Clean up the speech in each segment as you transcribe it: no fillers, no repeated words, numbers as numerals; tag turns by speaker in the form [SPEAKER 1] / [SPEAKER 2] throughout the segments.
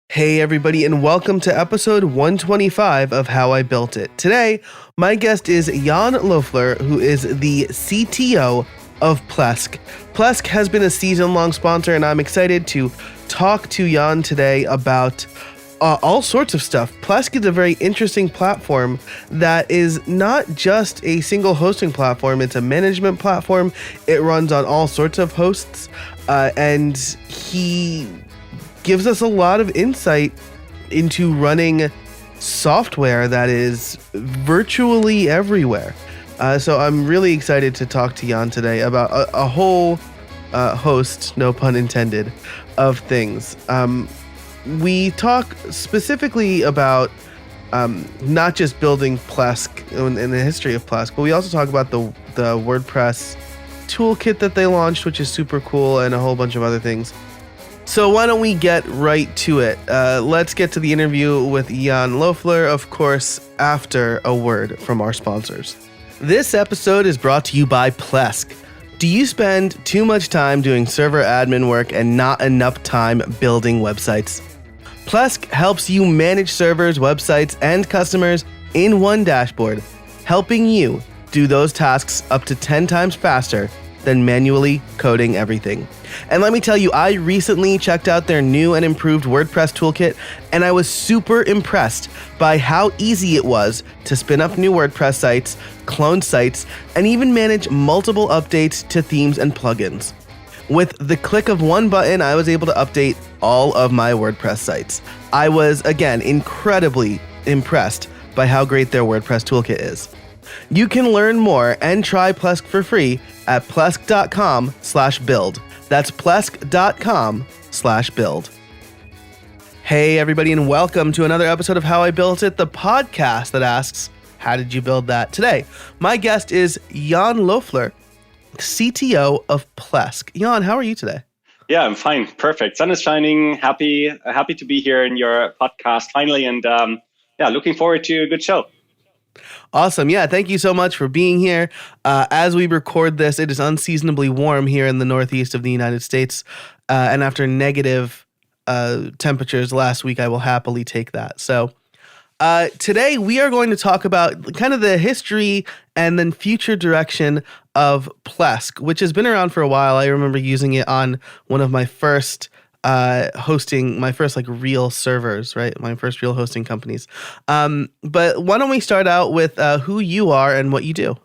[SPEAKER 1] Hey everybody, and welcome to episode 125 of How I Built It. Today, my guest is Jan Loffler, who is the CTO of Plesk. Plesk has been a season-long sponsor, and I'm excited to talk to Jan today about all sorts of stuff. Plesk is a very interesting platform that is not just a single hosting platform, it's a management platform. It runs on all sorts of hosts, and he gives us a lot of insight into running software that is virtually everywhere. So I'm really excited to talk to Jan today about a whole host, no pun intended, of things. We talk specifically about not just building Plesk and the history of Plesk, but we also talk about the WordPress toolkit that they launched, which is super cool, and a whole bunch of other things. So why don't we get right to it? Let's get to the interview with Jan Loffler, of course, after a word from our sponsors. This episode is brought to you by Plesk. Do you spend too much time doing server admin work and not enough time building websites? Plesk helps you manage servers, websites, and customers in one dashboard, helping you do those tasks up to 10 times faster than manually coding everything. And let me tell you, I recently checked out their new and improved WordPress toolkit, and I was super impressed by how easy it was to spin up new WordPress sites, clone sites, and even manage multiple updates to themes and plugins. With the click of one button, I was able to update all of my WordPress sites. I was, again, incredibly impressed by how great their WordPress toolkit is. You can learn more and try Plesk for free at plesk.com/build. That's plesk.com/build. Hey everybody, and welcome to another episode of How I Built It, the podcast that asks, how did you build that? Today, my guest is Jan Loffler, CTO of Plesk. Jan, how are you today?
[SPEAKER 2] Yeah, I'm fine. Perfect. Sun is shining. Happy to be here in your podcast finally, and looking forward to a good show.
[SPEAKER 1] Awesome. Yeah, thank you so much for being here. As we record this, it is unseasonably warm here in the northeast of the United States. And after negative temperatures last week, I will happily take that. So today we are going to talk about kind of the history and then future direction of Plesk, which has been around for a while. I remember using it on one of my first hosting, my first real servers, right? My first real hosting companies. But why don't we start out with who you are and what you do?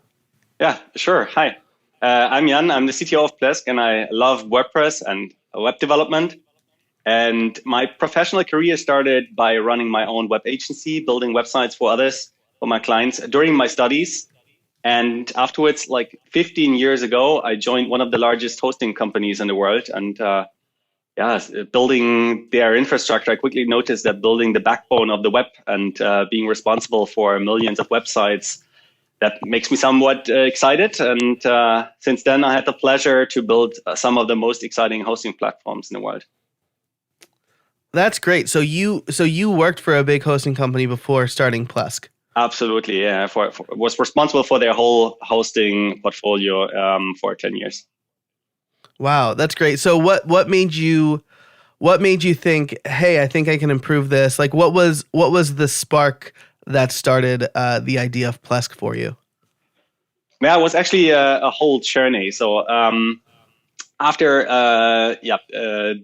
[SPEAKER 2] Yeah, sure. Hi, I'm Jan. I'm the CTO of Plesk, and I love WordPress and web development. And my professional career started by running my own web agency, building websites for others, for my clients during my studies. And afterwards, 15 years ago, I joined one of the largest hosting companies in the world. And building their infrastructure, I quickly noticed that building the backbone of the web and being responsible for millions of websites, that makes me somewhat excited. And since then, I had the pleasure to build some of the most exciting hosting platforms in the world.
[SPEAKER 1] That's great. So you worked for a big hosting company before starting Plesk?
[SPEAKER 2] Absolutely, yeah. Was responsible for their whole hosting portfolio for 10 years.
[SPEAKER 1] Wow, that's great. So what made you think, hey, I think I can improve this? What was the spark that started the idea of Plesk for you?
[SPEAKER 2] Yeah, it was actually a whole journey. So after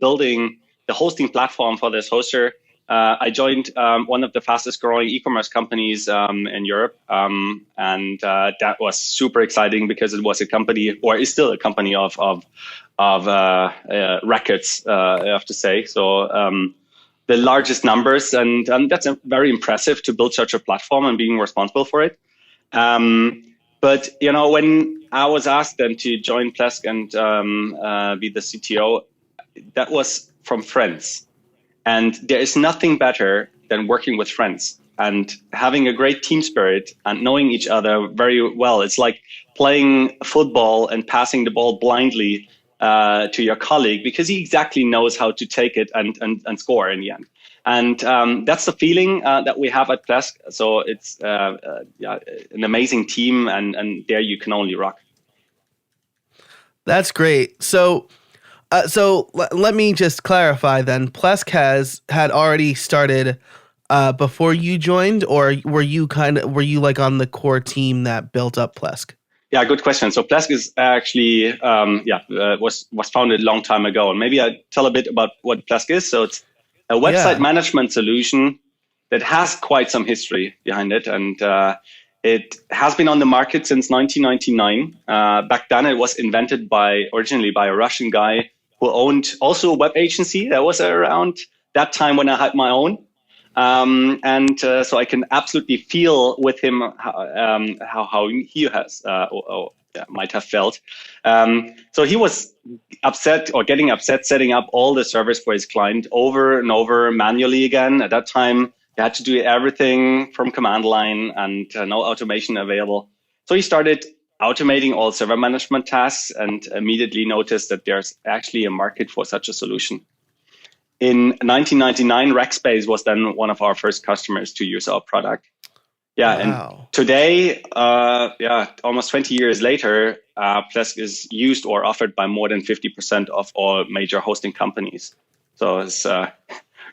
[SPEAKER 2] building the hosting platform for this hoster, I joined one of the fastest growing e-commerce companies in Europe. And that was super exciting because it was a company, or is still a company of records, I have to say. So the largest numbers, and that's very impressive to build such a platform and being responsible for it. But, when I was asked then to join Plesk and be the CTO, that was from friends. And there is nothing better than working with friends and having a great team spirit and knowing each other very well. It's like playing football and passing the ball blindly to your colleague because he exactly knows how to take it and score in the end. And that's the feeling that we have at Plesk. So it's an amazing team, and there you can only rock.
[SPEAKER 1] That's great. So Let me just clarify then. Plesk had already started before you joined, or were you like on the core team that built up Plesk?
[SPEAKER 2] Yeah, good question. So Plesk is actually was founded a long time ago, and maybe I tell a bit about what Plesk is. So it's a website management solution that has quite some history behind it, and it has been on the market since 1999. Back then, it was invented originally by a Russian guy who owned also a web agency that was around that time when I had my own. So I can absolutely feel with him how he has might have felt. So he was getting upset setting up all the servers for his client over and over manually again. At that time, you had to do everything from command line and no automation available. So he started automating all server management tasks and immediately noticed that there's actually a market for such a solution. In 1999, Rackspace was then one of our first customers to use our product. Yeah, wow. And today, almost 20 years later, Plesk is used or offered by more than 50% of all major hosting companies. So it's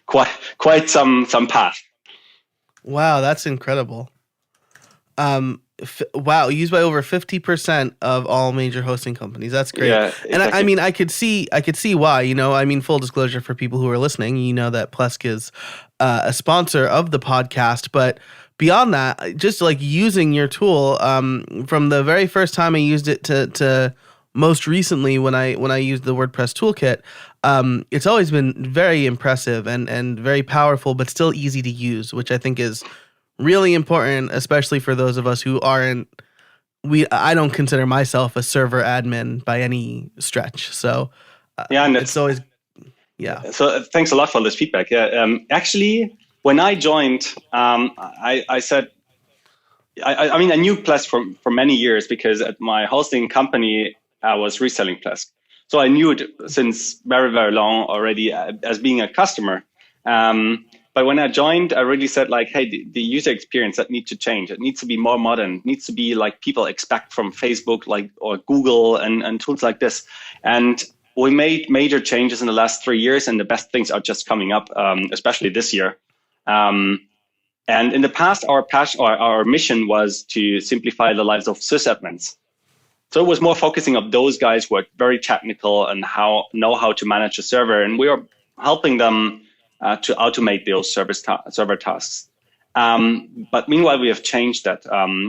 [SPEAKER 2] quite some path.
[SPEAKER 1] Wow, that's incredible. Wow, used by over 50% of all major hosting companies. That's great. Yeah, exactly. And I mean, I could see why, I mean, full disclosure for people who are listening, that Plesk is a sponsor of the podcast, but beyond that, just like using your tool, from the very first time I used it to most recently when I used the WordPress toolkit, it's always been very impressive and very powerful, but still easy to use, which I think is really important, especially for those of us who aren't. I don't consider myself a server admin by any stretch. So and it's always
[SPEAKER 2] So thanks a lot for this feedback. Yeah, actually, when I joined, I said, I mean, I knew Plesk for many years because at my hosting company, I was reselling Plesk. So I knew it since very, very long already as being a customer. But when I joined, I really said hey, the user experience that needs to change. It needs to be more modern. It needs to be like people expect from Facebook, or Google and tools like this. And we made major changes in the last 3 years, and the best things are just coming up, especially this year. And in the past, our mission was to simplify the lives of sysadmins. So it was more focusing on those guys who are very technical and know how to manage a server, and we are helping them to automate those server tasks. But meanwhile, we have changed that.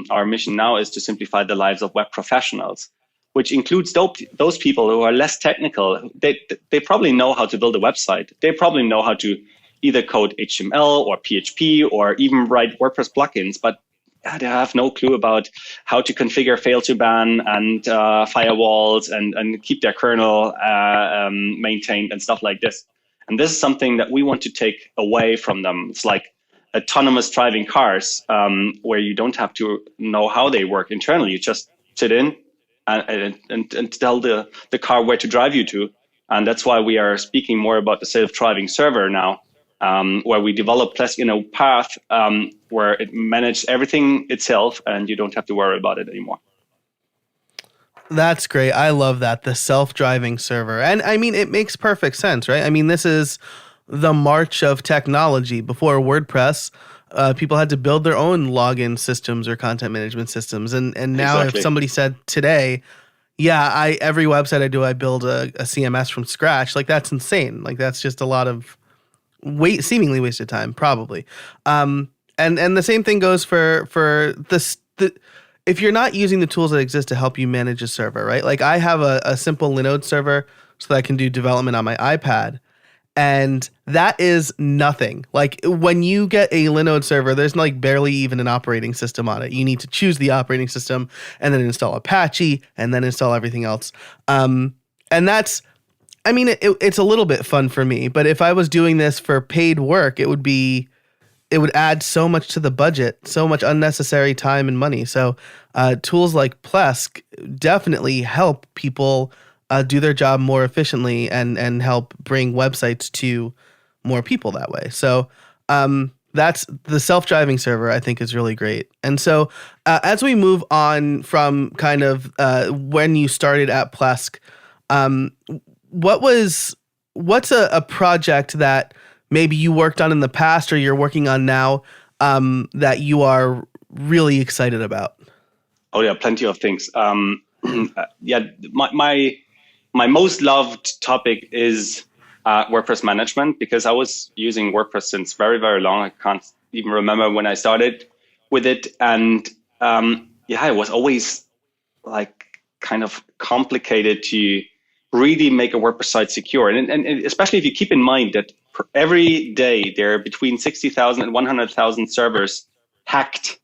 [SPEAKER 2] Our mission now is to simplify the lives of web professionals, which includes those people who are less technical. They probably know how to build a website. They probably know how to either code HTML or PHP or even write WordPress plugins, but they have no clue about how to configure fail-to-ban and firewalls and keep their kernel maintained and stuff like this. And this is something that we want to take away from them. It's like autonomous driving cars, where you don't have to know how they work internally. You just sit in and tell the car where to drive you to. And that's why we are speaking more about the self-driving server now, where we develop Plesk in a path where it manages everything itself and you don't have to worry about it anymore.
[SPEAKER 1] That's great. I love that. The self-driving server. And I mean, it makes perfect sense, right? I mean, this is the march of technology. Before WordPress, people had to build their own login systems or content management systems. And now If somebody said today, every website I do, I build a CMS from scratch. Like, that's insane. Like, that's just a lot of seemingly wasted time, probably. And the same thing goes for if you're not using the tools that exist to help you manage a server, right? Like, I have a simple Linode server so that I can do development on my iPad. And that is nothing. Like, when you get a Linode server, there's like barely even an operating system on it. You need to choose the operating system and then install Apache and then install everything else. And that's, I mean, it's a little bit fun for me, but if I was doing this for paid work, it would add so much to the budget, so much unnecessary time and money. So tools like Plesk definitely help people do their job more efficiently and help bring websites to more people that way. So that's the self-driving server, I think, is really great. And so as we move on from kind of when you started at Plesk, what's a project that maybe you worked on in the past or you're working on now that you are really excited about?
[SPEAKER 2] Oh yeah, plenty of things. Yeah, my most loved topic is WordPress management, because I was using WordPress since very, very long. I can't even remember when I started with it. And yeah, it was always like kind of complicated to really make a WordPress site secure. And especially if you keep in mind that every day there are between 60,000 and 100,000 servers hacked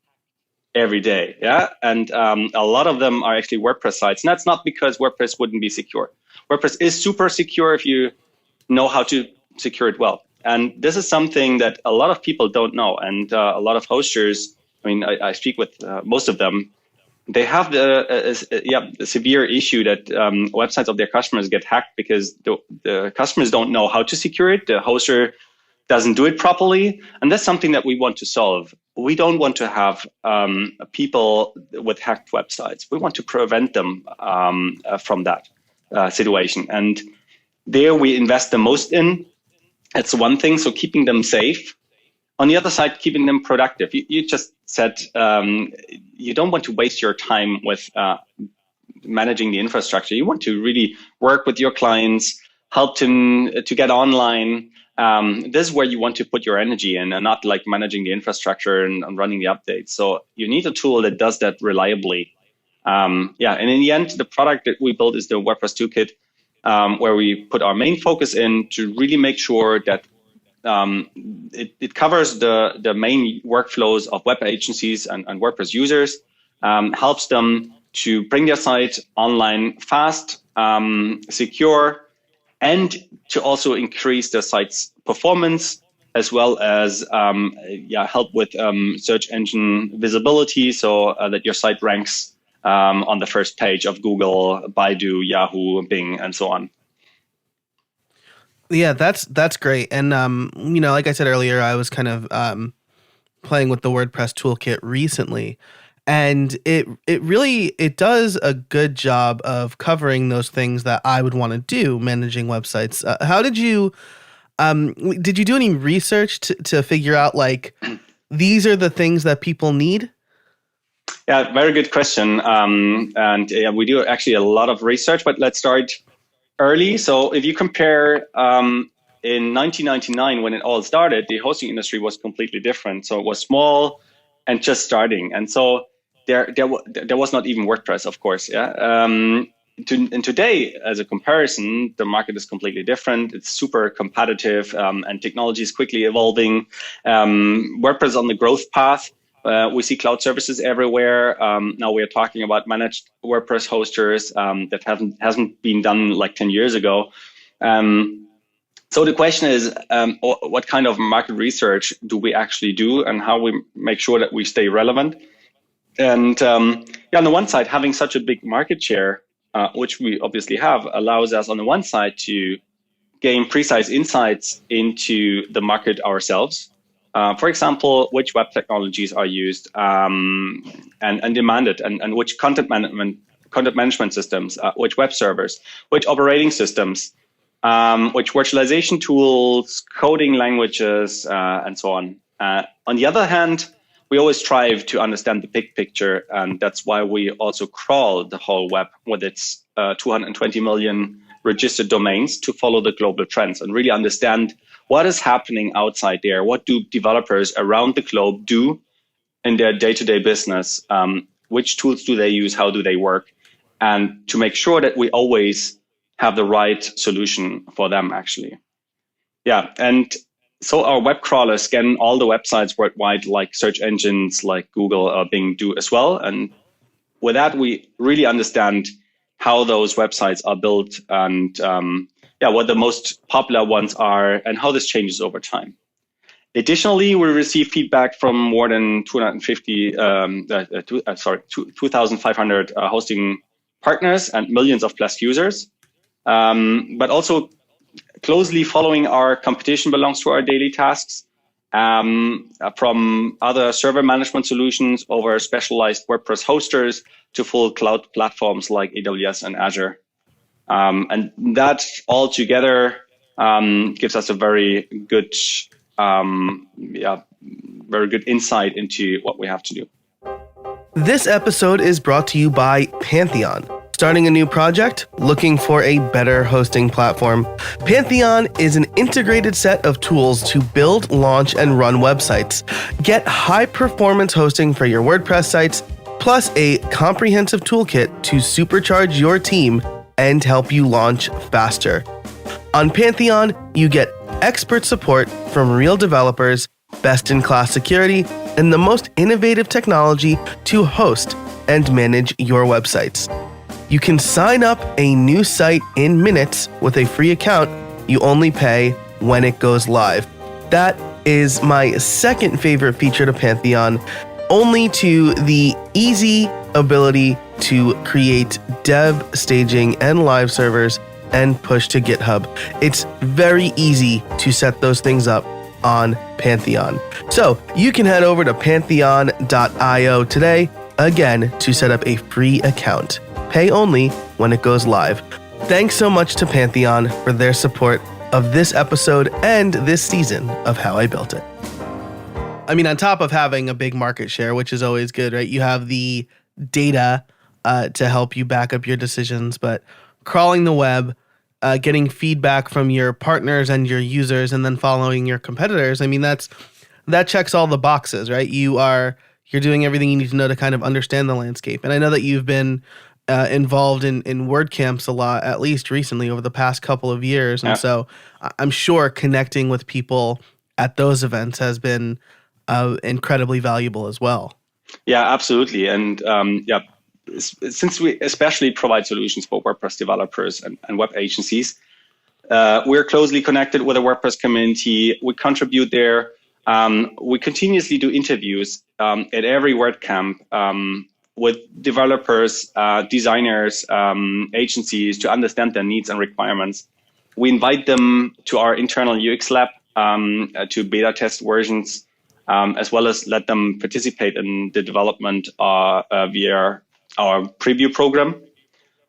[SPEAKER 2] every day. Yeah. And a lot of them are actually WordPress sites. And that's not because WordPress wouldn't be secure. WordPress is super secure if you know how to secure it well. And this is something that a lot of people don't know. And a lot of hosters, I mean, I speak with most of them. They have the severe issue that websites of their customers get hacked because the customers don't know how to secure it. The hoster doesn't do it properly. And that's something that we want to solve. We don't want to have people with hacked websites. We want to prevent them from that situation. And there we invest the most in. That's one thing. So keeping them safe. On the other side, keeping them productive. You just said you don't want to waste your time with managing the infrastructure. You want to really work with your clients, help them to get online. This is where you want to put your energy in, and not like managing the infrastructure and running the updates. So you need a tool that does that reliably. And in the end, the product that we built is the WordPress Toolkit, where we put our main focus in to really make sure that it covers the main workflows of web agencies and WordPress users, helps them to bring their site online fast, secure, and to also increase the site's performance, as well as help with search engine visibility, so that your site ranks on the first page of Google, Baidu, Yahoo, Bing, and so on.
[SPEAKER 1] Yeah, that's great. And like I said earlier, I was kind of playing with the WordPress toolkit recently, and it really does a good job of covering those things that I would want to do, managing websites. How did you do any research to figure out like these are the things that people need?
[SPEAKER 2] Yeah, very good question. And we do actually a lot of research, but let's start early. So if you compare in 1999, when it all started, the hosting industry was completely different. So it was small and just starting. And so there was not even WordPress, of course. Yeah. And today, as a comparison, the market is completely different. It's super competitive, and technology is quickly evolving. WordPress is on the growth path. We see cloud services everywhere. Now we are talking about managed WordPress hosters that hasn't been done like 10 years ago. So the question is, what kind of market research do we actually do, and how we make sure that we stay relevant? And on the one side, having such a big market share, which we obviously have, allows us on the one side to gain precise insights into the market ourselves. For example, which web technologies are used and demanded, and which content management systems, which web servers, which operating systems, which virtualization tools, coding languages, and so on. On the other hand, we always strive to understand the big picture, and that's why we also crawl the whole web with its 220 million registered domains to follow the global trends and really understand what is happening outside there. What do developers around the globe do in their day-to-day business? Which tools do they use? How do they work? And to make sure that we always have the right solution for them, actually. Yeah, and so our web crawlers scan all the websites worldwide, like search engines like Google or Bing do as well. And with that, we really understand how those websites are built and what the most popular ones are and how this changes over time. Additionally, we receive feedback from more than 2,500 hosting partners and millions of Plesk users. But also closely following our competition belongs to our daily tasks, from other server management solutions over specialized WordPress hosters to full cloud platforms like AWS and Azure. And that all together gives us a very good, very good insight into what we have to do.
[SPEAKER 1] This episode is brought to you by Pantheon. Starting a new project? Looking for a better hosting platform? Pantheon is an integrated set of tools to build, launch, and run websites. Get high-performance hosting for your WordPress sites, plus a comprehensive toolkit to supercharge your team and help you launch faster. On Pantheon, you get expert support from real developers, best-in-class security, and the most innovative technology to host and manage your websites. You can sign up a new site in minutes with a free account. You only pay when it goes live. That is my second favorite feature to Pantheon, only to the easy ability to create dev, staging, and live servers and push to GitHub. It's very easy to set those things up on Pantheon. So you can head over to pantheon.io today, again, to set up a free account. Pay only when it goes live. Thanks so much to Pantheon for their support of this episode and this season of How I Built It. I mean, on top of having a big market share, which is always good, right? You have the data to help you back up your decisions, but crawling the web, getting feedback from your partners and your users, and then following your competitors. I mean, that checks all the boxes, right? You're doing everything you need to know to kind of understand the landscape. And I know that you've been involved in WordCamps a lot, at least recently over the past couple of years. And so I'm sure connecting with people at those events has been incredibly valuable as well.
[SPEAKER 2] Yeah, absolutely. And since we especially provide solutions for WordPress developers and web agencies, we're closely connected with the WordPress community. We contribute there. We continuously do interviews at every WordCamp with developers, designers, agencies to understand their needs and requirements. We invite them to our internal UX lab to beta test versions, as well as let them participate in the development via our preview program.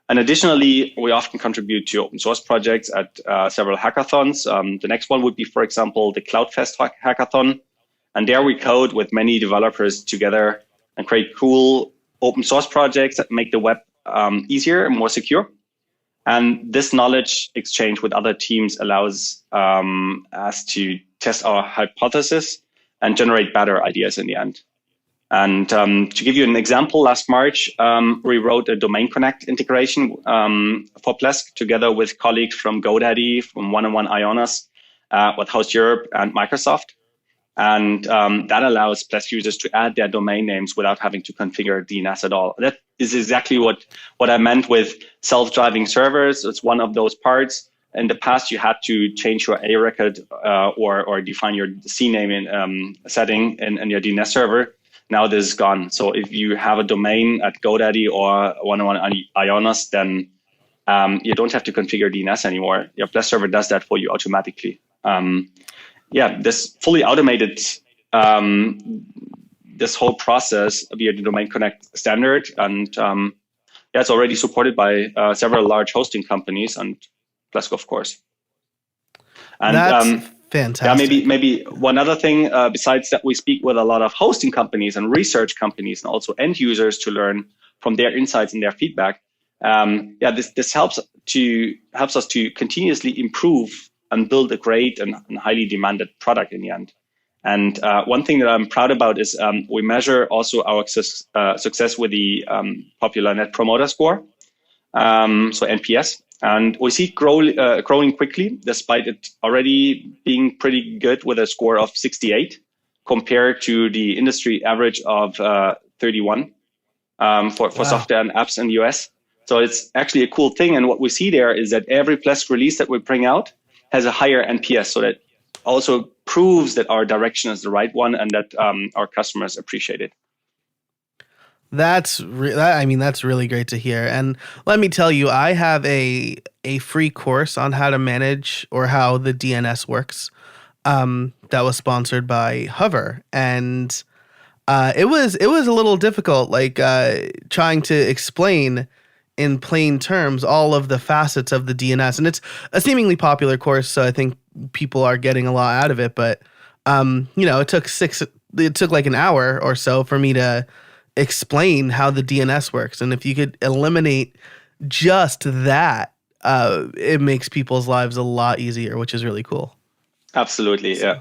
[SPEAKER 2] And additionally, we often contribute to open source projects at several hackathons. The next one would be, for example, the CloudFest hackathon. And there we code with many developers together and create cool open source projects that make the web easier and more secure. And this knowledge exchange with other teams allows us to test our hypothesis and generate better ideas in the end. And to give you an example, last March, we wrote a Domain Connect integration for Plesk together with colleagues from GoDaddy, from 1&1 Ionos, with Host Europe and Microsoft. And that allows Plesk users to add their domain names without having to configure DNS at all. That is exactly what I meant with self-driving servers. It's one of those parts. In the past, you had to change your A record or define your CNAME setting in your DNS server. Now this is gone. So if you have a domain at GoDaddy or 1&1 Ionos, then you don't have to configure DNS anymore. Your Plesk server does that for you automatically. This fully automated this whole process via the Domain Connect standard, and it's already supported by several large hosting companies and Plesk, of course. And
[SPEAKER 1] that's fantastic.
[SPEAKER 2] Yeah, maybe one other thing besides that, we speak with a lot of hosting companies and research companies and also end users to learn from their insights and their feedback. This helps us to continuously improve and build a great and highly demanded product in the end. And one thing that I'm proud about is we measure also our success with the popular Net Promoter Score, so NPS. And we see it growing quickly, despite it already being pretty good with a score of 68 compared to the industry average of 31 for software and apps in the US. So it's actually a cool thing. And what we see there is that every Plesk release that we bring out has a higher NPS. So that also proves that our direction is the right one and that our customers appreciate it.
[SPEAKER 1] That's really great to hear. And let me tell you, I have a free course on how to manage or how the DNS works that was sponsored by Hover. And it was a little difficult, trying to explain in plain terms all of the facets of the DNS. And it's a seemingly popular course, so I think people are getting a lot out of it. But it took like an hour or so for me to explain how the DNS works. And if you could eliminate just that, it makes people's lives a lot easier, which is really cool.
[SPEAKER 2] Absolutely, yeah.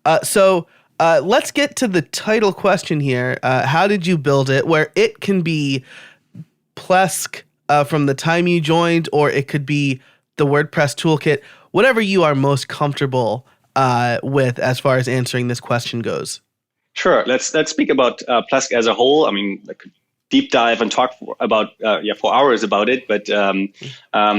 [SPEAKER 1] Let's get to the title question here. How did you build it? Where it can be Plesk from the time you joined, or it could be the WordPress toolkit, whatever you are most comfortable with as far as answering this question goes.
[SPEAKER 2] Sure. Let's speak about Plesk as a whole. I mean, I could deep dive and talk for hours about it, but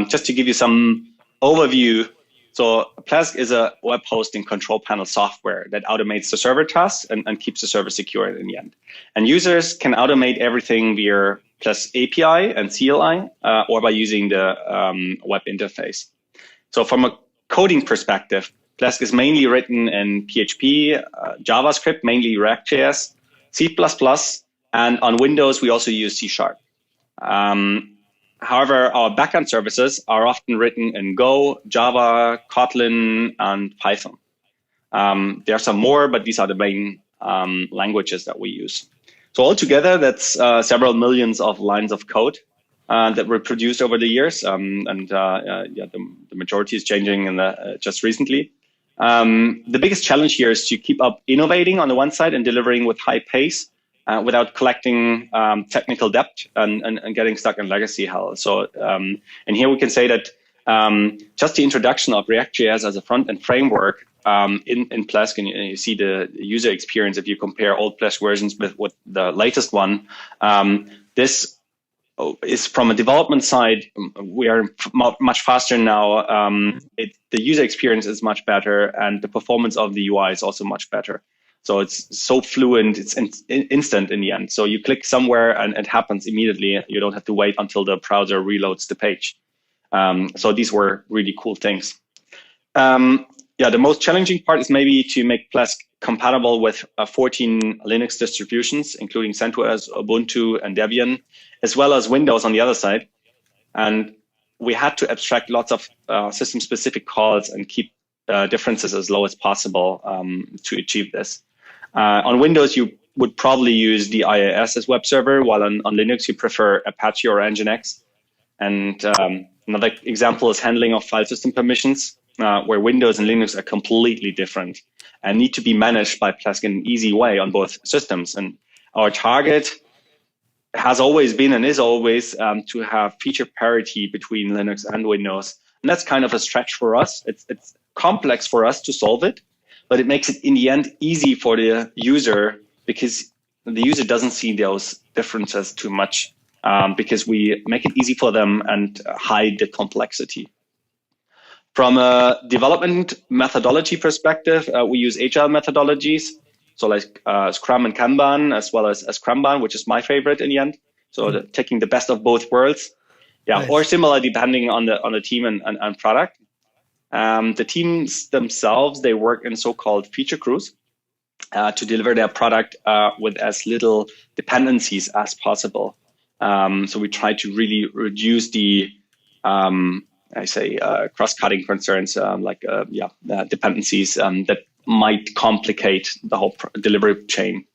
[SPEAKER 2] just to give you some overview. So Plesk is a web hosting control panel software that automates the server tasks and keeps the server secure in the end. And users can automate everything via Plesk API and CLI or by using the web interface. So from a coding perspective, Plesk is mainly written in PHP, JavaScript, mainly React.js, C++, and on Windows, we also use C#. However, our backend services are often written in Go, Java, Kotlin, and Python. There are some more, but these are the main languages that we use. So altogether, that's several millions of lines of code that were produced over the years, the majority is changing just recently. The biggest challenge here is to keep up innovating on the one side and delivering with high pace without collecting technical debt and getting stuck in legacy hell. So, and here we can say that just the introduction of React.js as a front-end framework in Plesk, and you see the user experience if you compare old Plesk versions with the latest one, this is from a development side, we are much faster now. The user experience is much better, and the performance of the UI is also much better. So it's so fluent, it's instant in the end. So you click somewhere and it happens immediately. You don't have to wait until the browser reloads the page. So these were really cool things. The most challenging part is maybe to make Plesk compatible with 14 Linux distributions, including CentOS, Ubuntu, and Debian, as well as Windows on the other side. And we had to abstract lots of system-specific calls and keep differences as low as possible to achieve this. On Windows, you would probably use the IIS as web server, while on Linux, you prefer Apache or Nginx. And another example is handling of file system permissions, where Windows and Linux are completely different and need to be managed by Plesk in an easy way on both systems. And our target has always been and is always to have feature parity between Linux and Windows. And that's kind of a stretch for us. It's complex for us to solve it, but it makes it in the end easy for the user because the user doesn't see those differences too much because we make it easy for them and hide the complexity. From a development methodology perspective, we use agile methodologies. So like Scrum and Kanban, as well as Scrumban, which is my favorite in the end. So taking the best of both worlds. Yeah, nice. Or similar depending on the team and product. The teams themselves, they work in so-called feature crews to deliver their product with as little dependencies as possible. So we try to really reduce the cross-cutting concerns dependencies that might complicate the whole delivery chain.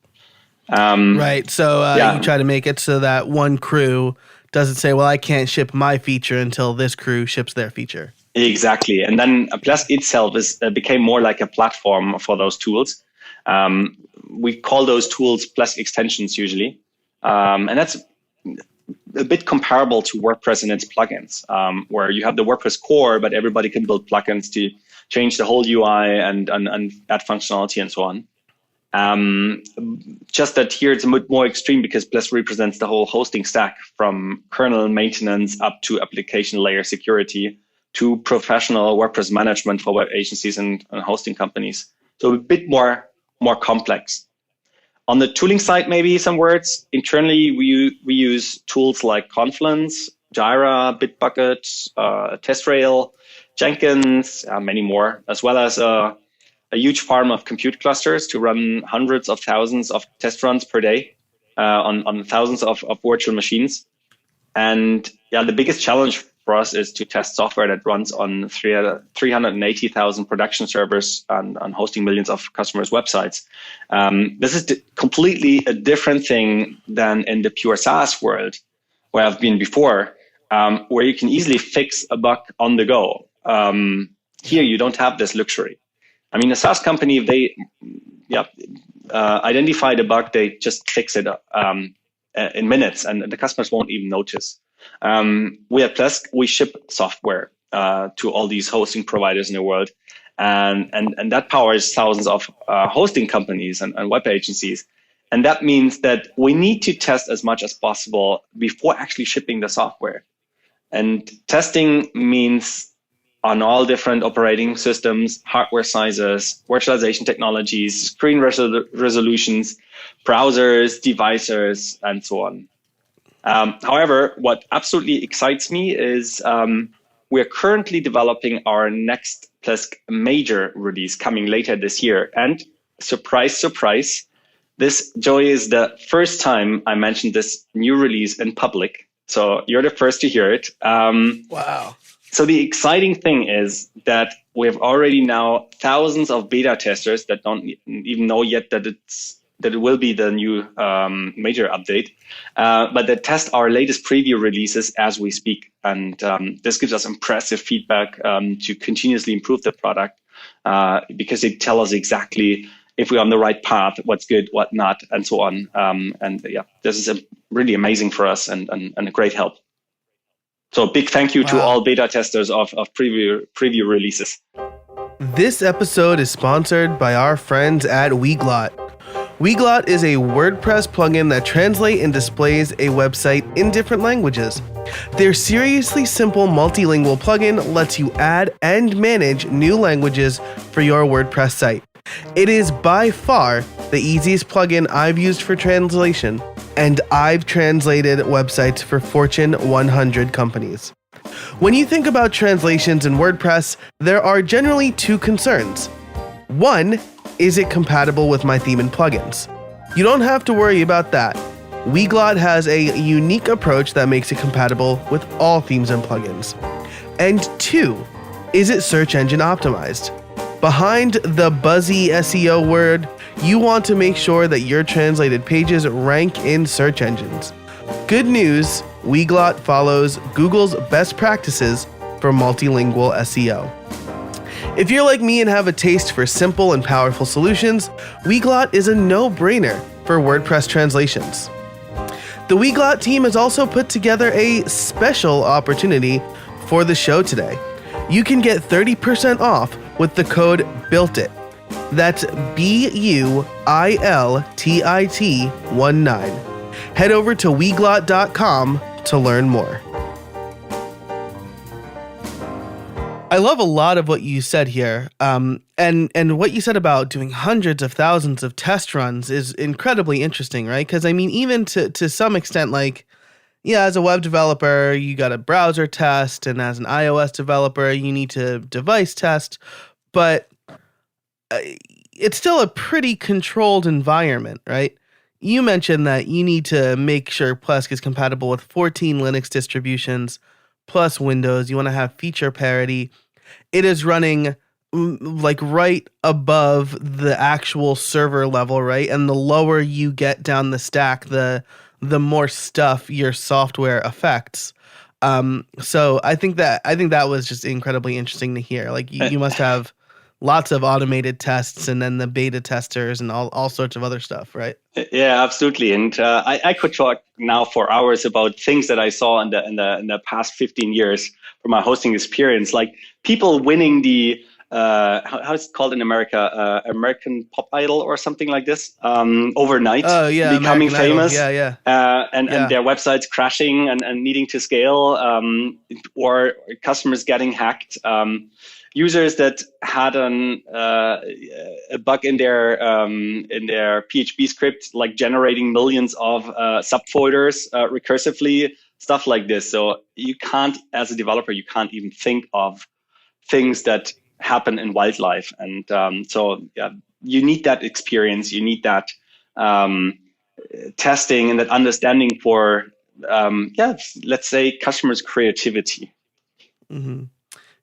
[SPEAKER 1] Right. So you try to make it so that one crew doesn't say, well, I can't ship my feature until this crew ships their feature.
[SPEAKER 2] Exactly. And then Plesk itself became more like a platform for those tools. We call those tools Plesk extensions usually. And that's a bit comparable to WordPress and its plugins, where you have the WordPress core, but everybody can build plugins to change the whole UI and add functionality and so on. Just that here it's a bit more extreme because Plesk represents the whole hosting stack from kernel maintenance up to application layer security to professional WordPress management for web agencies and hosting companies. So a bit more complex. On the tooling side, maybe some words. Internally, we use tools like Confluence, Jira, Bitbucket, TestRail, Jenkins, many more, as well as a huge farm of compute clusters to run hundreds of thousands of test runs per day on thousands of virtual machines. And yeah, the biggest challenge for us is to test software that runs on 380,000 production servers and hosting millions of customers' websites. This is completely a different thing than in the pure SaaS world, where I've been before, where you can easily fix a bug on the go. Here, you don't have this luxury. I mean, a SaaS company, if they identify the bug, they just fix it in minutes, and the customers won't even notice. We at Plesk, we ship software to all these hosting providers in the world, and that powers thousands of hosting companies and web agencies. And that means that we need to test as much as possible before actually shipping the software. And testing means on all different operating systems, hardware sizes, virtualization technologies, screen resolutions, browsers, devices, and so on. However, what absolutely excites me is we're currently developing our next Plesk major release coming later this year. And surprise, surprise, this, Joey, is the first time I mentioned this new release in public. So you're the first to hear it.
[SPEAKER 1] Wow.
[SPEAKER 2] So the exciting thing is that we have already now thousands of beta testers that don't even know yet that it will be the new major update, but that test our latest preview releases as we speak. And this gives us impressive feedback to continuously improve the product because they tell us exactly if we're on the right path, what's good, what not, and so on. This is really amazing for us and a great help. So big thank you to all beta testers of preview releases.
[SPEAKER 1] This episode is sponsored by our friends at Weglot. Weglot is a WordPress plugin that translates and displays a website in different languages. Their seriously simple multilingual plugin lets you add and manage new languages for your WordPress site. It is by far the easiest plugin I've used for translation, and I've translated websites for Fortune 100 companies. When you think about translations in WordPress, there are generally two concerns. One, is it compatible with my theme and plugins? You don't have to worry about that. Weglot has a unique approach that makes it compatible with all themes and plugins. And two, is it search engine optimized? Behind the buzzy SEO word, you want to make sure that your translated pages rank in search engines. Good news, Weglot follows Google's best practices for multilingual SEO. If you're like me and have a taste for simple and powerful solutions, Weglot is a no-brainer for WordPress translations. The Weglot team has also put together a special opportunity for the show today. You can get 30% off with the code BUILTIT. That's BUILTIT19. Head over to weglot.com to learn more. I love a lot of what you said here, and what you said about doing hundreds of thousands of test runs is incredibly interesting, right? Because I mean, even to some extent, like, yeah, as a web developer, you got a browser test, and as an iOS developer, you need to device test, but it's still a pretty controlled environment, right? You mentioned that you need to make sure Plesk is compatible with 14 Linux distributions plus Windows. You want to have feature parity. It is running like right above the actual server level, right? And the lower you get down the stack, the more stuff your software affects. So I think that was just incredibly interesting to hear. Like you must have lots of automated tests and then the beta testers and all sorts of other stuff, right?
[SPEAKER 2] Yeah, absolutely. And I could talk now for hours about things that I saw in the past 15 years from my hosting experience, like people winning the how's it called in America, American Pop Idol or something like this, overnight, becoming
[SPEAKER 1] American
[SPEAKER 2] famous,
[SPEAKER 1] Idol.
[SPEAKER 2] and their websites crashing and needing to scale, or customers getting hacked. Users that had a bug in their PHP script, like generating millions of subfolders recursively, stuff like this. So you can't, as a developer, you can't even think of things that happen in wildlife. And you need that experience, you need that testing and that understanding for let's say customers' creativity.
[SPEAKER 1] Mm-hmm.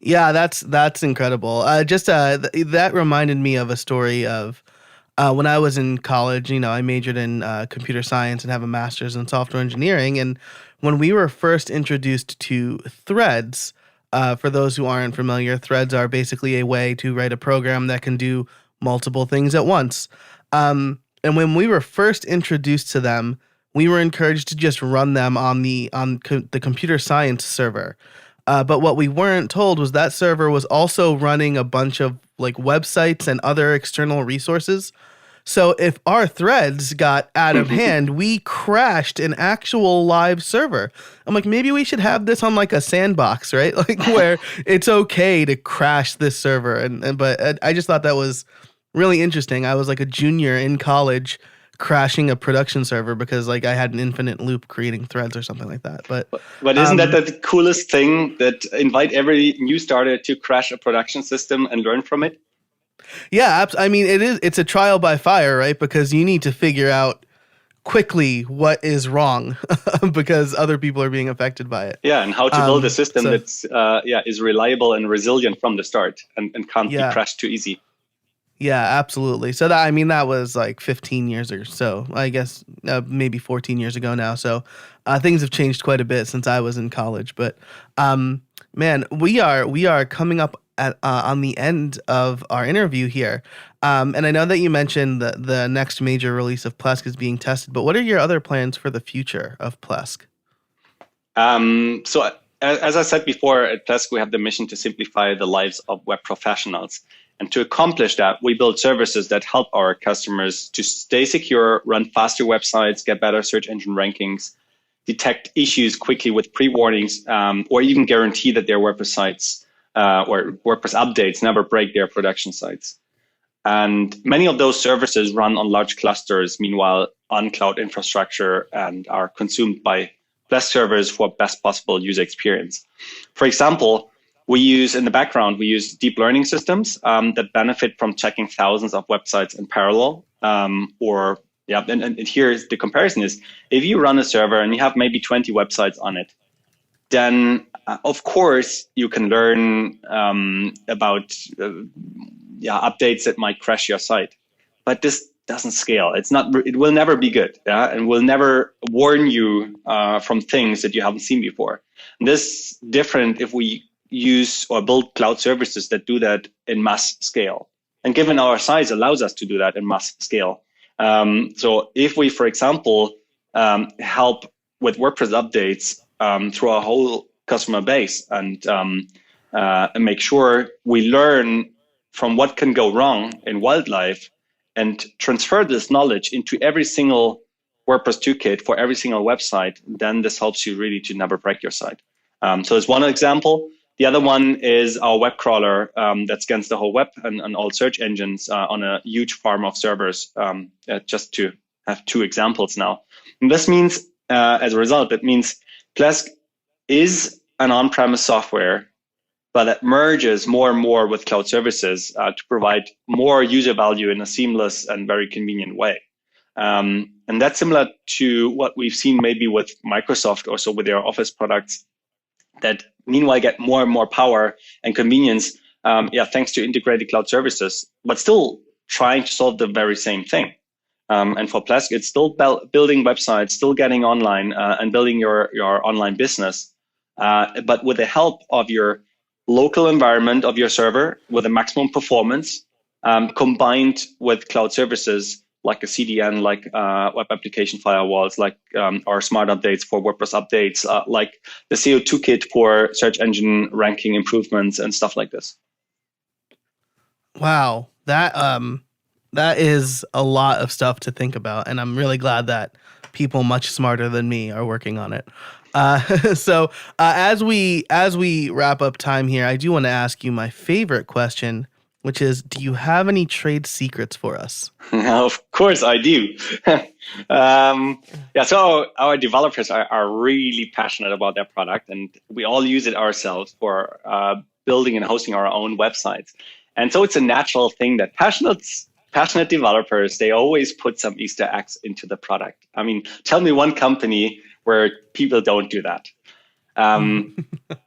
[SPEAKER 1] Yeah, that's incredible. That reminded me of a story of when I was in college. I majored in computer science and have a master's in software engineering. And when we were first introduced to threads, for those who aren't familiar, threads are basically a way to write a program that can do multiple things at once. And when we were first introduced to them, we were encouraged to just run them on the computer science server. But what we weren't told was that server was also running a bunch of like websites and other external resources. So if our threads got out of hand, we crashed an actual live server. I'm like, maybe we should have this on like a sandbox, right? Like where it's okay to crash this server. But I just thought that was really interesting. I was like a junior in college crashing a production server because like I had an infinite loop creating threads or something like that.
[SPEAKER 2] But isn't that the coolest thing, that invite every new starter to crash a production system and learn from it?
[SPEAKER 1] Yeah, I mean it's a trial by fire, right? Because you need to figure out quickly what is wrong because other people are being affected by it.
[SPEAKER 2] Yeah, and how to build a system that's is reliable and resilient from the start and can't be crashed too easy.
[SPEAKER 1] Yeah, absolutely. So that was like 15 years or so, I guess, maybe 14 years ago now. So things have changed quite a bit since I was in college. But man, we are coming up on the end of our interview here. And I know that you mentioned that the next major release of Plesk is being tested, but what are your other plans for the future of Plesk?
[SPEAKER 2] So as I said before, at Plesk, we have the mission to simplify the lives of web professionals. And to accomplish that, we build services that help our customers to stay secure, run faster websites, get better search engine rankings, detect issues quickly with pre-warnings, or even guarantee that their WordPress sites or WordPress updates never break their production sites. And many of those services run on large clusters, meanwhile, on cloud infrastructure, and are consumed by Plesk servers for best possible user experience. For example, we use deep learning systems that benefit from checking thousands of websites in parallel. And here's the comparison is, if you run a server and you have maybe 20 websites on it, then of course you can learn about updates that might crash your site. But this doesn't scale. It will never be good, and will never warn you from things that you haven't seen before. And this is different if we use or build cloud services that do that in mass scale. And given our size allows us to do that in mass scale. So if we, for example, help with WordPress updates through our whole customer base and make sure we learn from what can go wrong in wildlife and transfer this knowledge into every single WordPress toolkit for every single website, then this helps you really to never break your site. So there's one example. The other one is our web crawler that scans the whole web and all search engines on a huge farm of servers, just to have two examples now. And this means, as a result, it means Plesk is an on-premise software, but it merges more and more with cloud services to provide more user value in a seamless and very convenient way. And that's similar to what we've seen maybe with Microsoft, also with their Office products, that meanwhile get more and more power and convenience, thanks to integrated cloud services, but still trying to solve the very same thing. And for Plesk, it's still building websites, still getting online and building your online business, but with the help of your local environment of your server with a maximum performance, combined with cloud services like a CDN, like web application firewalls, like our smart updates for WordPress updates, like the SEO toolkit for search engine ranking improvements and stuff like this.
[SPEAKER 1] Wow, that is a lot of stuff to think about, and I'm really glad that people much smarter than me are working on it. So as we wrap up time here, I do want to ask you my favorite question, which is, do you have any trade secrets for us?
[SPEAKER 2] Of course I do. So our developers are really passionate about their product, and we all use it ourselves for building and hosting our own websites. And so it's a natural thing that passionate developers, they always put some Easter eggs into the product. I mean, tell me one company where people don't do that.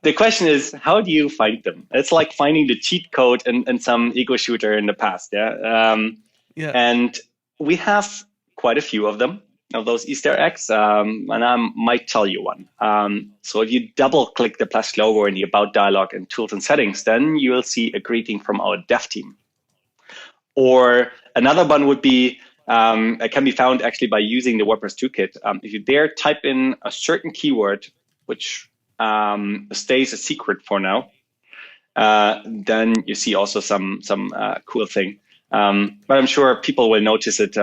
[SPEAKER 2] The question is, how do you find them? It's like finding the cheat code in some ego shooter in the past. Yeah. And we have quite a few of them, of those Easter eggs. And I might tell you one. So if you double click the Plesk logo in the About dialog in Tools and Settings, then you will see a greeting from our dev team. Or another one would be, it can be found actually by using the WordPress toolkit. If you dare type in a certain keyword, which stays a secret for now, then you see also some cool thing. But I'm sure people will notice it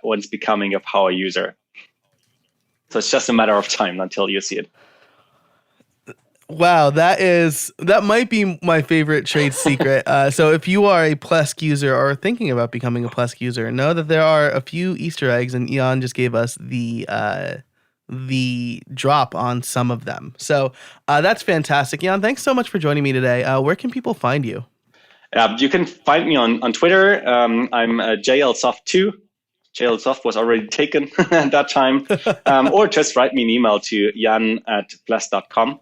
[SPEAKER 2] once becoming a power user. So it's just a matter of time until you see it.
[SPEAKER 1] Wow, that might be my favorite trade secret. So if you are a Plesk user or thinking about becoming a Plesk user, know that there are a few Easter eggs, and Jan just gave us the drop on some of them. So that's fantastic. Jan, thanks so much for joining me today. Where can people find you?
[SPEAKER 2] You can find me on Twitter. I'm JLSoft2. JLSoft was already taken at that time. Or just write me an email to jan@plesk.com.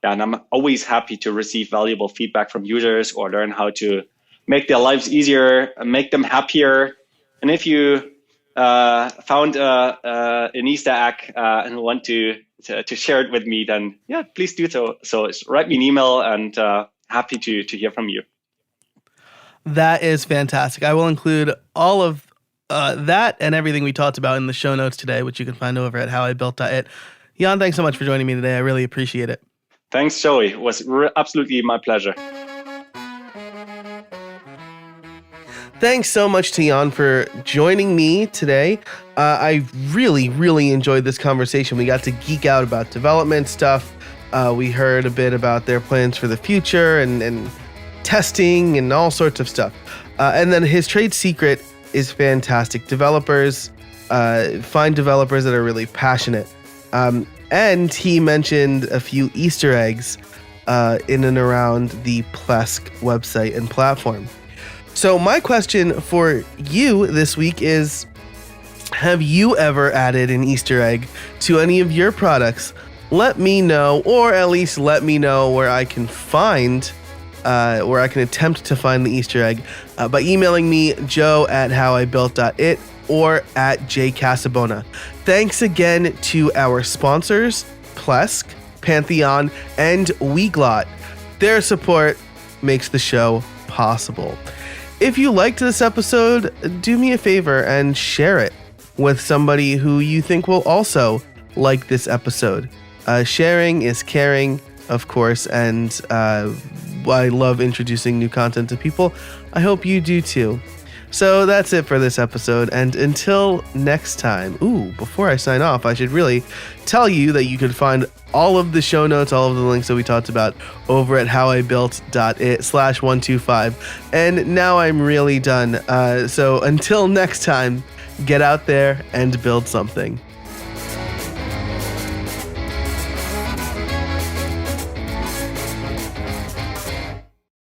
[SPEAKER 2] And I'm always happy to receive valuable feedback from users or learn how to make their lives easier, make them happier. And if you found an Easter egg and want to share it with me, then yeah, please do so. So write me an email, and happy to hear from you.
[SPEAKER 1] That is fantastic. I will include all of that and everything we talked about in the show notes today, which you can find over at howibuilt.it. Jan, thanks so much for joining me today. I really appreciate it.
[SPEAKER 2] Thanks, Joey. It was absolutely my pleasure.
[SPEAKER 1] Thanks so much to Jan for joining me today. I really, really enjoyed this conversation. We got to geek out about development stuff. We heard a bit about their plans for the future and testing and all sorts of stuff. And then his trade secret is fantastic. Developers, find developers that are really passionate. And he mentioned a few Easter eggs in and around the Plesk website and platform. So my question for you this week is, have you ever added an Easter egg to any of your products? Let me know, or at least let me know where I can find, where I can attempt to find the Easter egg by emailing me, joe@howibuilt.it, or at jcasabona. Thanks again to our sponsors, Plesk, Pantheon, and Weglot. Their support makes the show possible. If you liked this episode, do me a favor and share it with somebody who you think will also like this episode. Sharing is caring, of course, and I love introducing new content to people. I hope you do too. So that's it for this episode, and until next time, before I sign off, I should really tell you that you can find all of the show notes, all of the links that we talked about over at howibuilt.it/125. And now I'm really done. So until next time, get out there and build something.